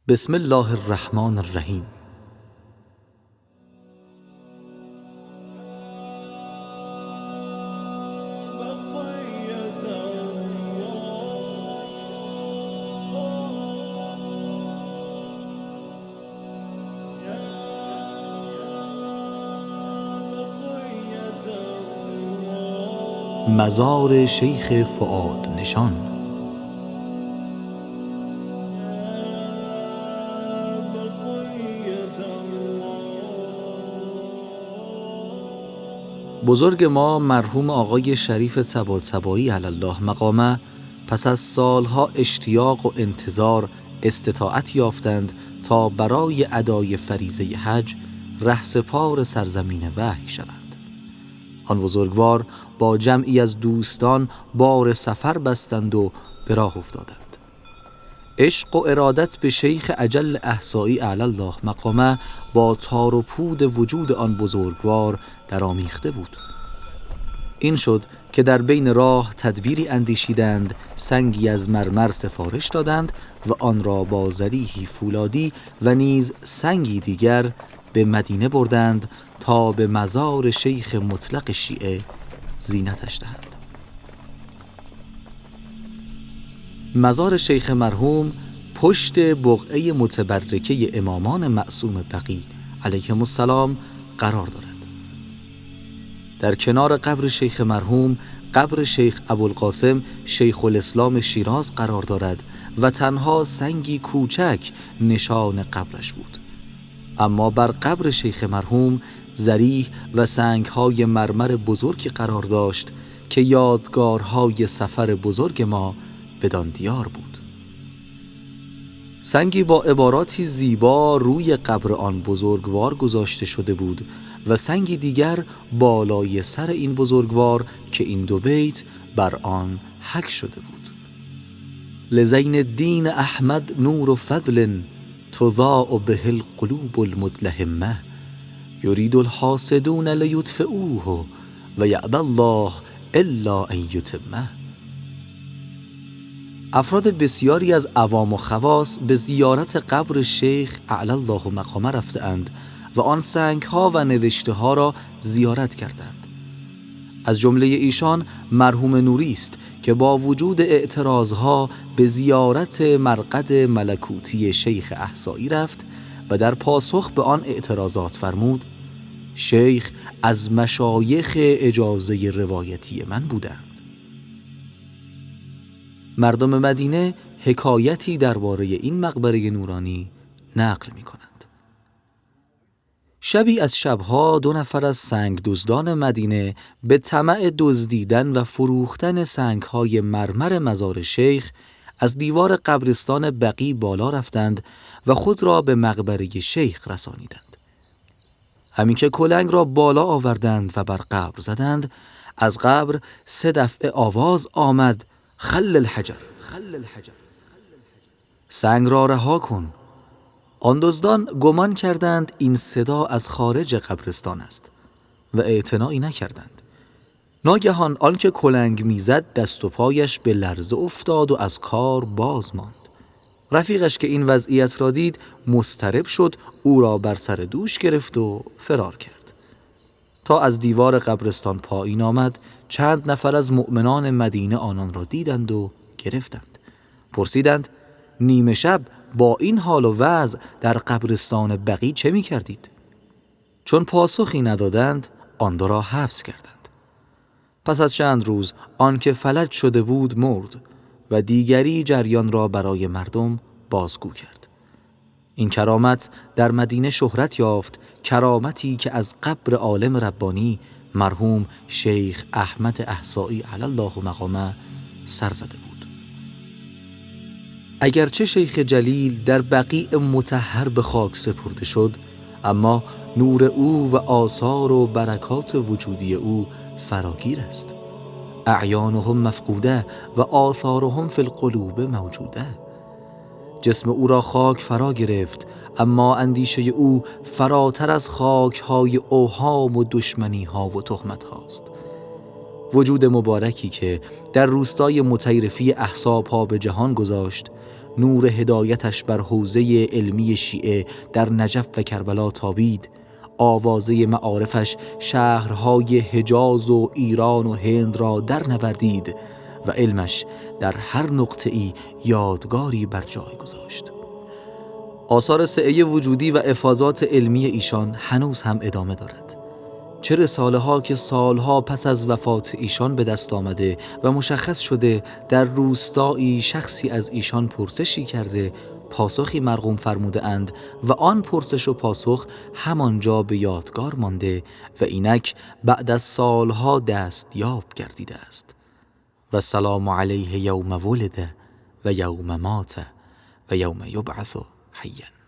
بسم الله الرحمن الرحیم. مزار شیخ فؤاد نشان. بزرگ ما مرحوم آقای شریف طباطبایی علی الله مقامه پس از سالها اشتیاق و انتظار استطاعت یافتند تا برای ادای فریضه حج رهسپار سرزمین وحی شوند. آن بزرگوار با جمعی از دوستان بار سفر بستند و به راه افتادند. عشق و ارادت به شیخ اجل احصایی علی الله مقامه با تار و پود وجود آن بزرگوار درآمیخته بود. این شد که در بین راه تدبیری اندیشیدند، سنگی از مرمر سفارش دادند و آن را با ذریحی فولادی و نیز سنگی دیگر به مدینه بردند تا به مزار شیخ مطلق شیعه زینتش دهند. مزار شیخ مرحوم پشت بقعه متبرکه امامان معصوم بقی علیهم السلام قرار دارد. در کنار قبر شیخ مرحوم قبر شیخ ابوالقاسم شیخ الاسلام شیراز قرار دارد و تنها سنگی کوچک نشان قبرش بود. اما بر قبر شیخ مرحوم ذریح و سنگهای مرمر بزرگی قرار داشت که یادگارهای سفر بزرگ ما بدان دیار بود. سنگی با عباراتی زیبا روی قبر آن بزرگوار گذاشته شده بود و سنگی دیگر بالای سر این بزرگوار که این دو بیت بر آن حک شده بود: لزین الدین احمد نور فضل تضاء به القلوب المدلهمه یرید الحاسدون لیطفئوه و یأبی الله الا ان یتمه. افراد بسیاری از عوام و خواص به زیارت قبر شیخ اعلی الله مقامه رفتند و آن سنگ‌ها و نوشته‌ها را زیارت کردند. از جمله ایشان مرحوم نوری است که با وجود اعتراضها به زیارت مرقد ملکوتی شیخ احصایی رفت و در پاسخ به آن اعتراضات فرمود: شیخ از مشایخ اجازه روایتی من بودند. مردم مدینه حکایتی درباره این مقبره نورانی نقل می‌کنند. شبی از شبها 2 نفر از سنگ دزدان مدینه به طمع دزدیدن و فروختن سنگ‌های مرمر مزار شیخ از دیوار قبرستان بقی بالا رفتند و خود را به مقبره شیخ رسانیدند. همین که کلنگ را بالا آوردند و بر قبر زدند، از قبر 3 دفعه آواز آمد: خل الحجر، سنگ را رها کن. آن دزدان گمان کردند این صدا از خارج قبرستان است و اعتنایی نکردند. ناگهان آنکه کلنگ میزد دست و پایش به لرزه افتاد و از کار باز ماند. رفیقش که این وضعیت را دید مضطرب شد، او را بر سر دوش گرفت و فرار کرد. تا از دیوار قبرستان پایین آمد، چند نفر از مؤمنان مدینه آنان را دیدند و گرفتند. پرسیدند: نیمه شب با این حال و وضع در قبرستان بقی چه می کردید؟ چون پاسخی ندادند، آن 2 را حبس کردند. پس از چند روز آنکه فلج شده بود مرد و دیگری جریان را برای مردم بازگو کرد. این کرامت در مدینه شهرت یافت، کرامتی که از قبر عالم ربانی مرحوم شیخ احمد احصایی علی الله مقامه سر زده بود. اگرچه شیخ جلیل در بقیع مطهر به خاک سپرده شد، اما نور او و آثار و برکات وجودی او فراگیر است. اعیانهم مفقوده و آثارهم فی القلوب موجوده. جسم او را خاک فرا گرفت، اما اندیشه او فراتر از خاک‌های اوهام و دشمنی‌ها و تهمت هاست. وجود مبارکی که در روستای مطیرفی احسا پا به جهان گذاشت، نور هدایتش بر حوزه علمی شیعه در نجف و کربلا تابید، آوازه معارفش شهرهای حجاز و ایران و هند را در نوردید و علمش در هر نقطه‌ای یادگاری بر جای گذاشت. آثار سعی وجودی و افاضات علمی ایشان هنوز هم ادامه دارد. چه رساله ها که سالها پس از وفات ایشان به دست آمده و مشخص شده در روستایی شخصی از ایشان پرسشی کرده پاسخی مرقوم فرموده اند و آن پرسش و پاسخ همانجا به یادگار مانده و اینک بعد از سالها دستیاب گردیده است. و السلام علیه یوم ولد و یوم مات و یوم یبعث حیا.